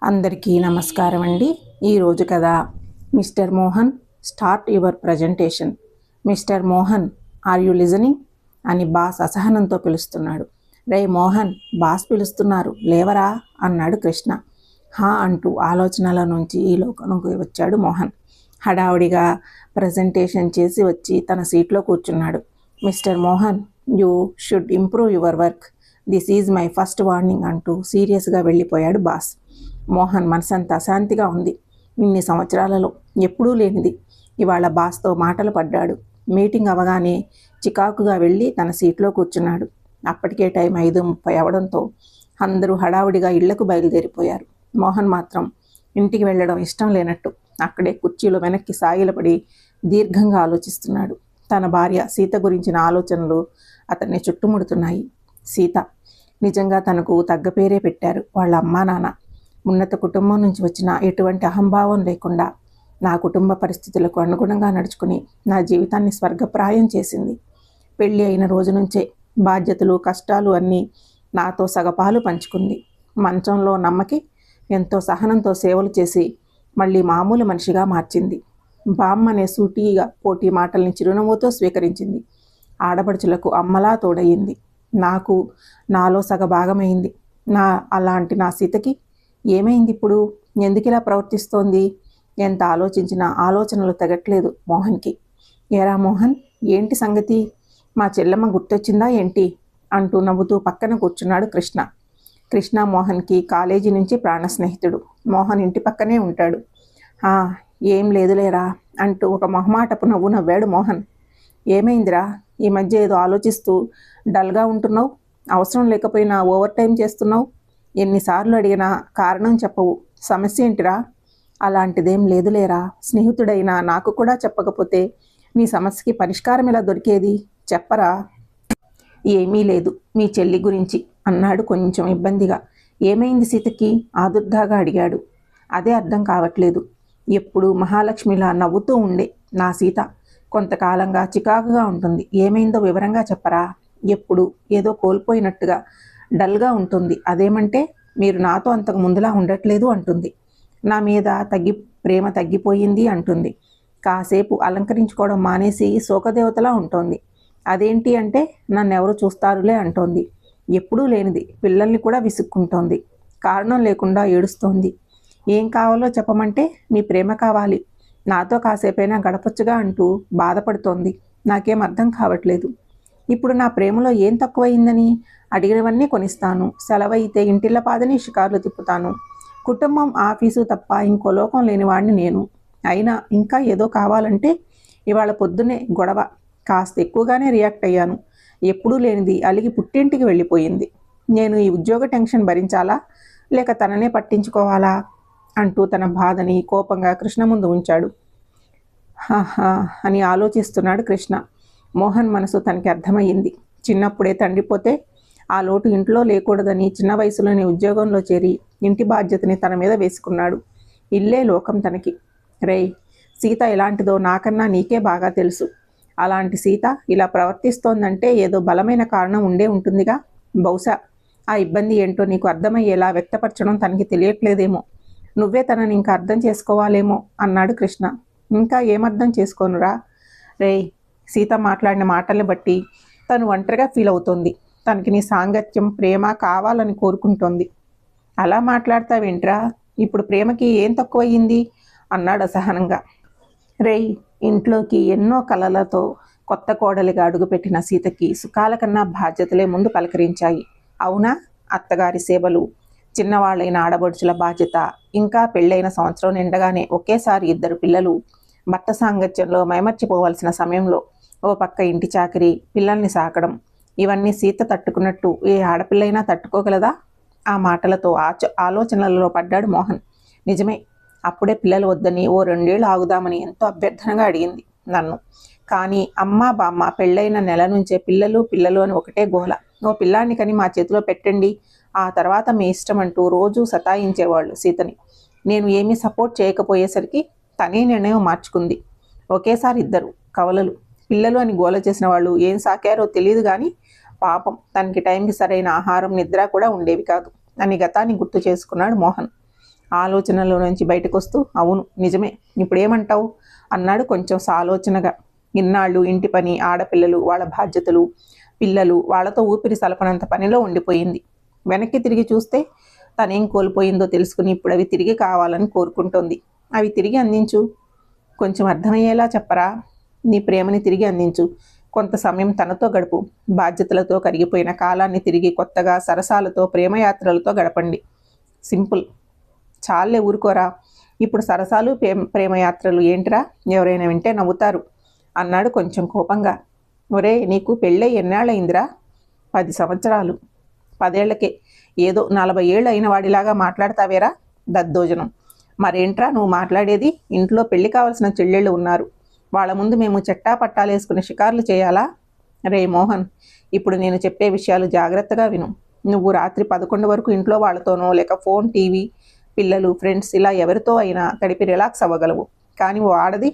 అందరికీ నమస్కారం అండి. ఈరోజు కథ mister Mohan start your presentation. Mister Mohan, are you listening అని బాస్ అసహనంతో పిలుస్తున్నాడు. రే మోహన్, బాస్ పిలుస్తున్నారు, లేవరా అన్నాడు కృష్ణ. హా అంటూ ఆలోచనల నుంచి ఈ లోకంలోకి వచ్చాడు మోహన్. హడావుడిగా ప్రజెంటేషన్ చేసి వచ్చి తన సీట్లో కూర్చున్నాడు. Mister Mohan, you should improve your work. This is my first warning అంటూ సీరియస్గా వెళ్ళిపోయాడు బాస్. మోహన్ మనసంతా అశాంతిగా ఉంది. ఇన్ని సంవత్సరాలలో ఎప్పుడూ లేనిది ఇవాళ బాస్తో మాటలు పడ్డాడు. మీటింగ్ అవగానే చికాకుగా వెళ్ళి తన సీట్లో కూర్చున్నాడు. అప్పటికే టైం 5:30 అవడంతో అందరూ హడావుడిగా ఇళ్లకు బయలుదేరిపోయారు. మోహన్ మాత్రం ఇంటికి వెళ్ళడం ఇష్టం లేనట్టు అక్కడే కుర్చీలో వెనక్కి సాగిలపడి దీర్ఘంగా ఆలోచిస్తున్నాడు. తన భార్య సీత గురించిన ఆలోచనలు అతన్ని చుట్టుముడుతున్నాయి. సీత నిజంగా తనకు తగ్గ పేరే పెట్టారు వాళ్ళ అమ్మా నాన్న. ఉన్నత కుటుంబం నుంచి వచ్చిన ఎటువంటి అహంభావం లేకుండా నా కుటుంబ పరిస్థితులకు అనుగుణంగా నడుచుకుని నా జీవితాన్ని స్వర్గప్రాయం చేసింది. పెళ్ళి అయిన రోజు నుంచే బాధ్యతలు కష్టాలు అన్నీ నాతో సగపాలు పంచుకుంది. మంచంలో నమ్మకి ఎంతో సహనంతో సేవలు చేసి మళ్ళీ మామూలు మనిషిగా మార్చింది. బామ్మనే సూటిగా పోటీ మాటల్ని చిరునవ్వుతో స్వీకరించింది. ఆడపడుచులకు అమ్మలా తోడయింది. నాకు నాలో సగభాగమైంది. అలాంటి నా సీతకి ఏమైంది ఇప్పుడు? ఎందుకిలా ప్రవర్తిస్తోంది? ఎంత ఆలోచించినా ఆలోచనలు తెగట్లేదు మోహన్కి. ఏరా మోహన్, ఏంటి సంగతి? మా చెల్లెమ్మ గుర్తొచ్చిందా ఏంటి అంటూ నవ్వుతూ పక్కన కూర్చున్నాడు కృష్ణ. కృష్ణ మోహన్కి కాలేజీ నుంచి ప్రాణ స్నేహితుడు. మోహన్ ఇంటి పక్కనే ఉంటాడు. ఏం లేదులేరా అంటూ ఒక మొహమాటపు నవ్వు నవ్వాడు మోహన్. ఏమైందిరా, ఈ మధ్య ఏదో ఆలోచిస్తూ డల్గా ఉంటున్నావు? అవసరం లేకపోయినా ఓవర్ టైం చేస్తున్నావు. ఎన్నిసార్లు అడిగినా కారణం చెప్పవు. సమస్య ఏంటిరా? అలాంటిదేం లేదులేరా, స్నేహితుడైనా నాకు కూడా చెప్పకపోతే నీ సమస్యకి పరిష్కారం ఎలా దొరికేది? చెప్పరా. ఏమీ లేదు, మీ చెల్లి గురించి అన్నాడు కొంచెం ఇబ్బందిగా. ఏమైంది సీతకి? ఆదుర్దాగా అడిగాడు. అదే అర్థం కావట్లేదు. ఎప్పుడు మహాలక్ష్మిలా నవ్వుతూ ఉండే నా సీత కొంతకాలంగా చికాకుగా ఉంటుంది. ఏమైందో వివరంగా చెప్పరా. ఎప్పుడు ఏదో కోల్పోయినట్టుగా డల్గా ఉంటుంది. అదేమంటే మీరు నాతో అంతకు ముందులా ఉండట్లేదు అంటుంది. నా మీద ప్రేమ తగ్గిపోయింది అంటుంది. కాసేపు అలంకరించుకోవడం మానేసి శోకదేవతలా ఉంటుంది. అదేంటి అంటే నన్నెవరు చూస్తారులే అంటోంది. ఎప్పుడూ లేనిది పిల్లల్ని కూడా విసుక్కుంటోంది. కారణం లేకుండా ఏడుస్తోంది. ఏం కావాలో చెప్పమంటే మీ ప్రేమ కావాలి, నాతో కాసేపైనా గడపొచ్చుగా అంటూ బాధపడుతోంది. నాకేం అర్థం కావట్లేదు. ఇప్పుడు నా ప్రేమలో ఏం తక్కువయిందని? అడిగినవన్నీ కొనిస్తాను. సెలవైతే ఇంటిల్లపాదని షికార్లు తిప్పుతాను. కుటుంబం ఆఫీసు తప్ప ఇంకో లోకం లేనివాడిని నేను. అయినా ఇంకా ఏదో కావాలంటే ఇవాళ పొద్దున్నే గొడవ కాస్త ఎక్కువగానే రియాక్ట్ అయ్యాను. ఎప్పుడూ లేనిది అలిగి పుట్టింటికి వెళ్ళిపోయింది. నేను ఈ ఉద్యోగ టెన్షన్ భరించాలా లేక తననే పట్టించుకోవాలా అంటూ తన బాధని కోపంగా కృష్ణ ముందు ఉంచాడు. అని ఆలోచిస్తున్నాడు కృష్ణ. మోహన్ మనసు తనకి అర్థమయ్యింది. చిన్నప్పుడే తండ్రి పోతే ఆ లోటు ఇంట్లో లేకూడదని చిన్న వయసులోనే ఉద్యోగంలో చేరి ఇంటి బాధ్యతని తన మీద వేసుకున్నాడు. ఇల్లే లోకం తనకి. రేయ్, సీత ఎలాంటిదో నాకన్నా నీకే బాగా తెలుసు. అలాంటి సీత ఇలా ప్రవర్తిస్తోందంటే ఏదో బలమైన కారణం ఉండే ఉంటుందిగా. బహుశా ఆ ఇబ్బంది ఏంటో నీకు అర్థమయ్యేలా వ్యక్తపరచడం తనకి తెలియట్లేదేమో. నువ్వే తనని ఇంకా అర్థం చేసుకోవాలేమో అన్నాడు కృష్ణ. ఇంకా ఏమర్థం చేసుకోనురా. రేయ్, సీత మాట్లాడిన మాటల్ని బట్టి తను ఒంటరిగా ఫీల్ అవుతోంది. తనకి నీ సాంగత్యం ప్రేమ కావాలని కోరుకుంటోంది. అలా మాట్లాడతావేంట్రా? ఇప్పుడు ప్రేమకి ఏం తక్కువయ్యింది అన్నాడు అసహనంగా. రేయ్, ఇంట్లోకి ఎన్నో కలలతో కొత్త కోడలిగా అడుగుపెట్టిన సీతకి సుఖాల కన్నా బాధ్యతలే ముందు పలకరించాయి. అవునా? అత్తగారి సేవలు, చిన్నవాళ్ళైన ఆడబడుచుల బాధ్యత, ఇంకా పెళ్ళైన సంవత్సరం నిండగానే ఒకేసారి 2 పిల్లలు, భర్త సాంగత్యంలో మైమర్చిపోవాల్సిన సమయంలో ఓ పక్క ఇంటి చాకరీ, పిల్లల్ని సాకడం, ఇవన్నీ సీత తట్టుకున్నట్టు ఏ ఆడపిల్లైనా తట్టుకోగలదా? ఆ మాటలతో ఆలోచనలలో పడ్డాడు మోహన్. నిజమే, అప్పుడే పిల్లలు వద్దని ఓ 2 ఏళ్ళు ఆగుదామని ఎంతో అభ్యర్థనగా అడిగింది నన్ను. కానీ అమ్మ బామ్మ పెళ్ళైన నెల నుంచే పిల్లలు అని ఒకటే గోల. ఓ పిల్లాన్ని కని మా చేతిలో పెట్టండి, ఆ తర్వాత మీ ఇష్టం అంటూ రోజూ సతాయించేవాళ్ళు సీతని. నేను ఏమీ సపోర్ట్ చేయకపోయేసరికి తనే నిర్ణయం మార్చుకుంది. ఒకేసారి 2 కవలలు పిల్లలు అని గోల చేసిన వాళ్ళు ఏం సాకారో తెలియదు కానీ పాపం తనకి టైంకి సరైన ఆహారం నిద్ర కూడా ఉండేవి కాదు అని గతాన్ని గుర్తు చేసుకున్నాడు మోహన్. ఆలోచనలో నుంచి బయటకు వస్తూ, అవును నిజమే, ఇప్పుడేమంటావు అన్నాడు కొంచెం సాలోచనగా. ఇన్నాళ్ళు ఇంటి పని, ఆడపిల్లలు, వాళ్ళ బాధ్యతలు, పిల్లలు, వాళ్ళతో ఊపిరి సలపనంత పనిలో ఉండిపోయింది. వెనక్కి తిరిగి చూస్తే తనేం కోల్పోయిందో తెలుసుకుని ఇప్పుడు అవి తిరిగి కావాలని కోరుకుంటోంది. అవి తిరిగి అందించు. కొంచెం అర్థమయ్యేలా చెప్పరా? నీ ప్రేమని తిరిగి అందించు. కొంత సమయం తనతో గడుపు. బాధ్యతలతో కరిగిపోయిన కాలాన్ని తిరిగి కొత్తగా సరసాలతో, ప్రేమయాత్రలతో గడపండి. సింపుల్. చాలే ఊరుకోరా. ఇప్పుడు సరసాలు, ప్రేమయాత్రలు ఏంటిరా? ఎవరైనా వింటే నవ్వుతారు అన్నాడు కొంచెం కోపంగా. ఒరే, నీకు పెళ్ళై ఎన్నాళ్ళయిందిరా? 10 సంవత్సరాలు. 10 ఏళ్లకే ఏదో 40 ఏళ్ళు అయిన వాడిలాగా మాట్లాడతావేరా? దద్దోజనం. మరేంట్రా నువ్వు మాట్లాడేది? ఇంట్లో పెళ్లి కావాల్సిన చెల్లెళ్ళు ఉన్నారు. వాళ్ళ ముందు మేము చెట్టా పట్టాలేసుకుని షికార్లు చేయాలా? రే మోహన్, ఇప్పుడు నేను చెప్పే విషయాలు జాగ్రత్తగా విను. నువ్వు రాత్రి 11 వరకు ఇంట్లో వాళ్ళతోనో, లేక ఫోన్, టీవీ, పిల్లలు, ఫ్రెండ్స్ ఇలా ఎవరితో అయినా గడిపి రిలాక్స్ అవ్వగలవు. కానీ ఓ ఆడది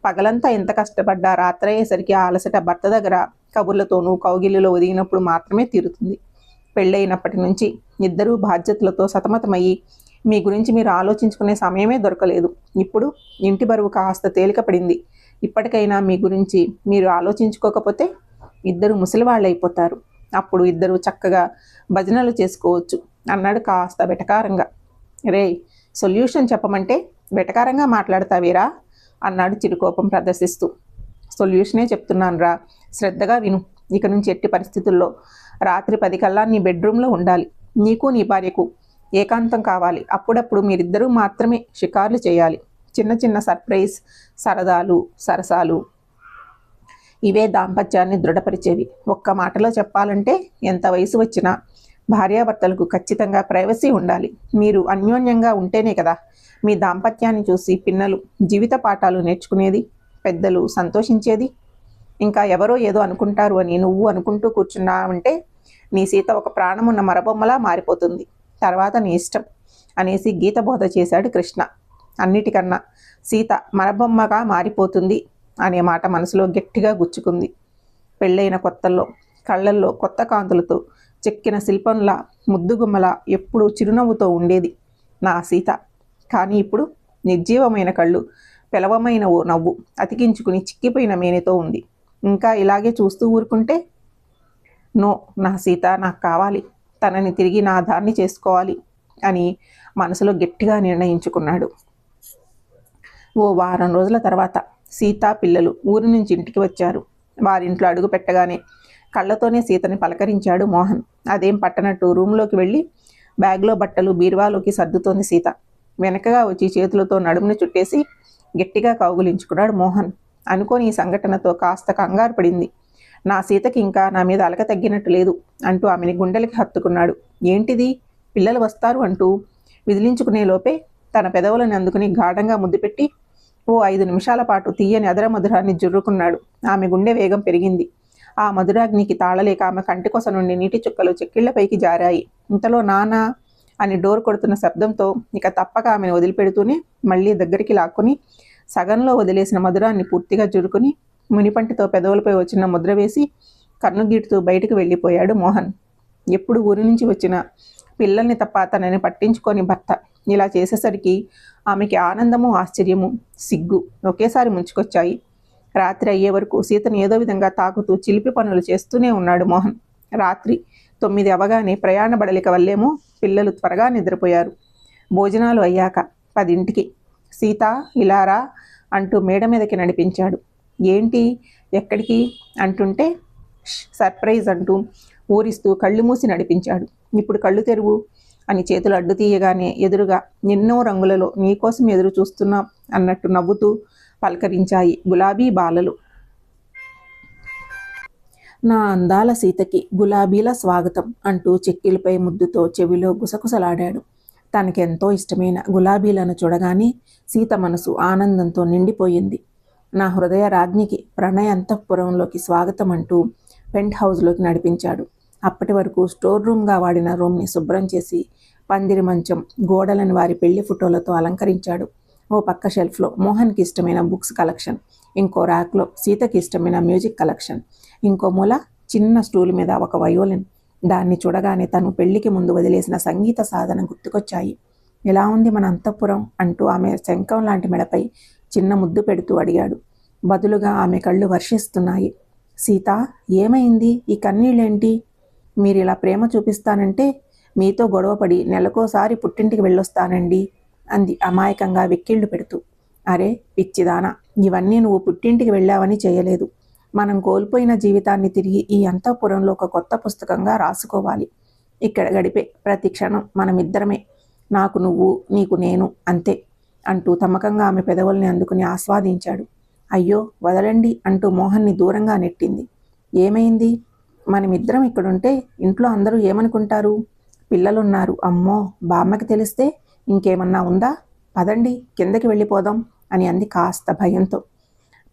పగలంతా ఎంత కష్టపడ్డా రాత్రయ్యేసరికి ఆ అలసట భర్త దగ్గర కబుర్లతోనూ కౌగిలిలో ఒదిగినప్పుడు మాత్రమే తీరుతుంది. పెళ్ళైనప్పటి నుంచి ఇద్దరూ బాధ్యతలతో సతమతమయ్యి మీ గురించి మీరు ఆలోచించుకునే సమయమే దొరకలేదు. ఇప్పుడు ఇంటి బరువు కాస్త తేలిక పడింది. ఇప్పటికైనా మీ గురించి మీరు ఆలోచించుకోకపోతే ఇద్దరు ముసలివాళ్ళైపోతారు. అప్పుడు ఇద్దరు చక్కగా భజనలు చేసుకోవచ్చు అన్నాడు కాస్త వెటకారంగా. రేయ్, సొల్యూషన్ చెప్పమంటే వెటకారంగా మాట్లాడతావేరా అన్నాడు చిరుకోపం ప్రదర్శిస్తూ. సొల్యూషనే చెప్తున్నాను రా, శ్రద్ధగా విను. ఇక నుంచి ఎట్టి పరిస్థితుల్లో రాత్రి 10 కల్లా నీ బెడ్రూమ్లో ఉండాలి. నీకు నీ భార్యకు ఏకాంతం కావాలి. అప్పుడప్పుడు మీరిద్దరూ మాత్రమే షికార్లు చేయాలి. చిన్న చిన్న సర్ప్రైజ్, సరదాలు, సరసాలు ఇవే దాంపత్యాన్ని దృఢపరిచేవి. ఒక్క మాటలో చెప్పాలంటే ఎంత వయసు వచ్చినా భార్యాభర్తలకు ఖచ్చితంగా ప్రైవసీ ఉండాలి. మీరు అన్యోన్యంగా ఉంటేనే కదా మీ దాంపత్యాన్ని చూసి పిన్నలు జీవిత పాఠాలు నేర్చుకునేది, పెద్దలు సంతోషించేది. ఇంకా ఎవరో ఏదో అనుకుంటారు అని నువ్వు అనుకుంటూ కూర్చున్నావంటే నీ సీత ఒక ప్రాణమున్న మరబొమ్మలా మారిపోతుంది. తర్వాత నీ ఇష్టం అనేసి గీతబోధ చేశాడు కృష్ణ. అన్నిటికన్నా సీత మరబొమ్మగా మారిపోతుంది అనే మాట మనసులో గట్టిగా గుచ్చుకుంది. పెళ్ళైన కొత్తల్లో కళ్ళల్లో కొత్త కాంతులతో చెక్కిన శిల్పంలా, ముద్దుగుమ్మలా ఎప్పుడూ చిరునవ్వుతో ఉండేది నా సీత. కానీ ఇప్పుడు నిర్జీవమైన కళ్ళు, పెలవమైన ఓ నవ్వు అతికించుకుని చిక్కిపోయిన మేనితో ఉంది. ఇంకా ఇలాగే చూస్తూ ఊరుకుంటే నో, నా సీత నాకు కావాలి, తనని తిరిగి నా దాన్ని చేసుకోవాలి అని మనసులో గట్టిగా నిర్ణయించుకున్నాడు. ఓ వారం రోజుల తర్వాత సీత, పిల్లలు ఊరి నుంచి ఇంటికి వచ్చారు. వారింట్లో అడుగు పెట్టగానే కళ్ళతోనే సీతని పలకరించాడు మోహన్. అదేం పట్టనట్టు రూమ్లోకి వెళ్ళి బ్యాగ్లో బట్టలు బీరువాలోకి సర్దుతోంది సీత. వెనకగా వచ్చి చేతులతో నడుముని చుట్టేసి గట్టిగా కౌగులించుకున్నాడు మోహన్. అనుకోని ఈ సంఘటనతో కాస్త కంగారు పడింది. నా సీతకి ఇంకా నా మీద అలక తగ్గినట్టు లేదు అంటూ ఆమెని గుండెలకి హత్తుకున్నాడు. ఏంటిది, పిల్లలు వస్తారు అంటూ విదిలించుకునే లోపే తన పెదవులను అందుకుని గాఢంగా ముద్దు పెట్టి ఓ 5 నిమిషాల పాటు తీయని అదర మధురాన్ని జుర్రుకున్నాడు. ఆమె గుండె వేగం పెరిగింది. ఆ మధురాగ్నికి తాళలేక ఆమె కంటికొస నుండి నీటి చుక్కలు చెక్కిళ్లపైకి జారాయి. ఇంతలో నానా అని డోర్ కొడుతున్న శబ్దంతో ఇక తప్పక ఆమెను వదిలిపెడుతూనే మళ్ళీ దగ్గరికి లాక్కుని సగంలో వదిలేసిన మధురాన్ని పూర్తిగా జురుకుని మునిపంటితో పెదవులపై వచ్చిన ముద్ర వేసి కన్నుగీటుతూ బయటికి వెళ్ళిపోయాడు మోహన్. ఎప్పుడు ఊరి నుంచి వచ్చిన పిల్లల్ని తప్ప తనని పట్టించుకొని భర్త ఇలా చేసేసరికి ఆమెకి ఆనందము, ఆశ్చర్యము, సిగ్గు ఒకేసారి ముంచుకొచ్చాయి. రాత్రి అయ్యే వరకు సీతను ఏదో విధంగా తాకుతూ చిలిపి పనులు చేస్తూనే ఉన్నాడు మోహన్. రాత్రి 9 అవగానే ప్రయాణ బడలిక వల్లేమో పిల్లలు త్వరగా నిద్రపోయారు. భోజనాలు అయ్యాక 10ంటికి సీత ఇలారా అంటూ మేడ మీదకి నడిపించాడు. ఏంటి, ఎక్కడికి అంటుంటే సర్ప్రైజ్ అంటూ ఊరిస్తూ కళ్ళు మూసి నడిపించాడు. ఇప్పుడు కళ్ళు తెరువు అని చేతులు అడ్డు తీయగానే ఎదురుగా ఎన్నో రంగులలో నీకోసం ఎదురు చూస్తున్నాం అన్నట్టు నవ్వుతూ పలకరించాయి గులాబీ బాలలు. నా అందాల సీతకి గులాబీల స్వాగతం అంటూ చెక్కిలపై ముద్దుతో చెవిలో గుసగుసలాడాడు. తనకెంతో ఇష్టమైన గులాబీలను చూడగానే సీత మనసు ఆనందంతో నిండిపోయింది. నా హృదయ రాజ్ఞికి ప్రణయ అంతఃపురంలోకి స్వాగతం అంటూ పెంట్ హౌస్లోకి నడిపించాడు. అప్పటి వరకు స్టోర్ రూమ్గా వాడిన రూమ్ని శుభ్రం చేసి పందిరి మంచం, గోడలను వారి పెళ్లి ఫోటోలతో అలంకరించాడు. ఓ పక్క షెల్ఫ్లో మోహన్కి ఇష్టమైన బుక్స్ కలెక్షన్, ఇంకో ర్యాక్లో సీతకి ఇష్టమైన మ్యూజిక్ కలెక్షన్, ఇంకో మూల చిన్న స్టూల్ మీద ఒక వయోలిన్. దాన్ని చూడగానే తను పెళ్లికి ముందు వదిలేసిన సంగీత సాధన గుర్తుకొచ్చాయి. ఎలా ఉంది మన అంతఃపురం అంటూ ఆమె శంఖం లాంటి మెడపై చిన్న ముద్దు పెడుతూ అడిగాడు. బదులుగా ఆమె కళ్ళు వర్షిస్తున్నాయి. సీత, ఏమైంది? ఈ కన్నీళ్ళేంటి? మీరిలా ప్రేమ చూపిస్తానంటే మీతో గొడవపడి నెలకోసారి పుట్టింటికి వెళ్ళొస్తానండి అంది అమాయకంగా వెక్కిళ్ళు పెడుతూ. అరే పిచ్చిదానా, ఇవన్నీ నువ్వు పుట్టింటికి వెళ్ళావని చేయలేదు. మనం కోల్పోయిన జీవితాన్ని తిరిగి ఈ అంతఃపురంలో ఒక కొత్త పుస్తకంగా రాసుకోవాలి. ఇక్కడ గడిపే ప్రతి క్షణం మనమిద్దరమే. నాకు నువ్వు, నీకు నేను, అంతే అంటూ తమకంగా ఆమె పెదవుల్ని అందుకుని ఆస్వాదించాడు. అయ్యో వదలండి అంటూ మోహన్ని దూరంగా నెట్టింది. ఏమైంది? మనమిద్దరం ఇక్కడుంటే ఇంట్లో అందరూ ఏమనుకుంటారు? పిల్లలున్నారు, అమ్మో బామ్మకి తెలిస్తే ఇంకేమన్నా ఉందా? పదండి కిందకి వెళ్ళిపోదాం అని అంది కాస్త భయంతో.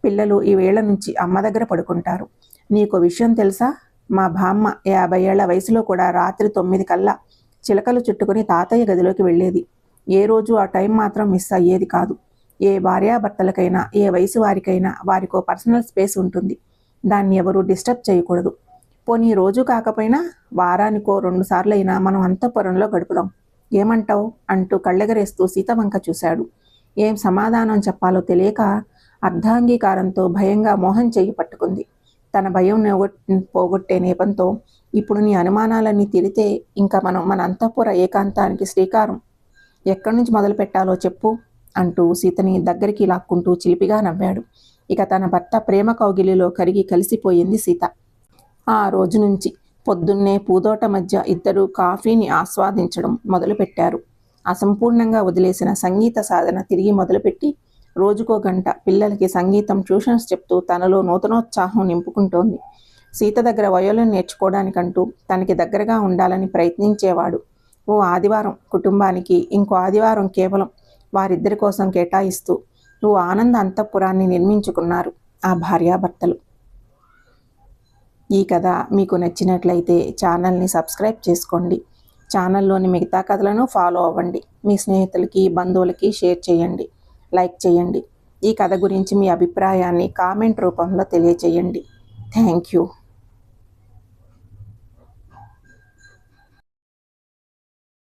పిల్లలు ఈ వేళ నుంచి అమ్మ దగ్గర పడుకుంటారు. నీకో విషయం తెలుసా? మా బామ్మ 50 ఏళ్ల వయసులో కూడా రాత్రి 9 కల్లా చిలకలు చుట్టుకుని తాతయ్య గదిలోకి వెళ్ళేది. ఏ రోజు ఆ టైం మాత్రం మిస్ అయ్యేది కాదు. ఏ భార్యాభర్తలకైనా, ఏ వయసు వారికైనా వారికో పర్సనల్ స్పేస్ ఉంటుంది. దాన్ని ఎవరూ డిస్టర్బ్ చేయకూడదు. పోనీ రోజు కాకపోయినా వారానికో 2 సార్లైనా మనం అంతఃపురంలో గడుపుదాం. ఏమంటావు అంటూ కళ్ళెగరేస్తూ సీత వంక చూశాడు. ఏం సమాధానం చెప్పాలో తెలియక అర్ధాంగీకారంతో భయంగా మోహన్ చెయ్యి పట్టుకుంది. తన భయం పోగొట్టే నేపంతో, ఇప్పుడు నీ అనుమానాలన్నీ తీరితే ఇంకా మనం మన అంతఃపుర ఏకాంతానికి శ్రీకారం ఎక్కడి నుంచి మొదలు పెట్టాలో చెప్పు అంటూ సీతని దగ్గరికి లాక్కుంటూ చిలిపిగా నవ్వాడు. ఇక తన భర్త ప్రేమ కౌగిలిలో కరిగి కలిసిపోయింది సీత. ఆ రోజు నుంచి పొద్దున్నే పూదోట మధ్య ఇద్దరూ కాఫీని ఆస్వాదించడం మొదలుపెట్టారు. అసంపూర్ణంగా వదిలేసిన సంగీత సాధన తిరిగి మొదలుపెట్టి రోజుకో గంట పిల్లలకి సంగీతం ట్యూషన్స్ చెప్తూ తనలో నూతనోత్సాహం నింపుకుంటోంది. సీత దగ్గర వయోలిన్ నేర్చుకోవడానికంటూ తనకి దగ్గరగా ఉండాలని ప్రయత్నించేవాడు. ఓ ఆదివారం కుటుంబానికి, ఇంకో ఆదివారం కేవలం వారిద్దరి కోసం కేటాయిస్తూ ఓ ఆనంద అంతఃపురాన్ని నిర్మించుకున్నారు ఆ భార్యాభర్తలు. ఈ కథ మీకు నచ్చినట్లయితే ఛానల్ని సబ్స్క్రైబ్ చేసుకోండి. ఛానల్లోని మిగతా కథలను ఫాలో అవ్వండి. మీ స్నేహితులకి, బంధువులకి షేర్ చేయండి, లైక్ చేయండి. ఈ కథ గురించి మీ అభిప్రాయాన్ని కామెంట్ రూపంలో తెలియచేయండి. Thank you.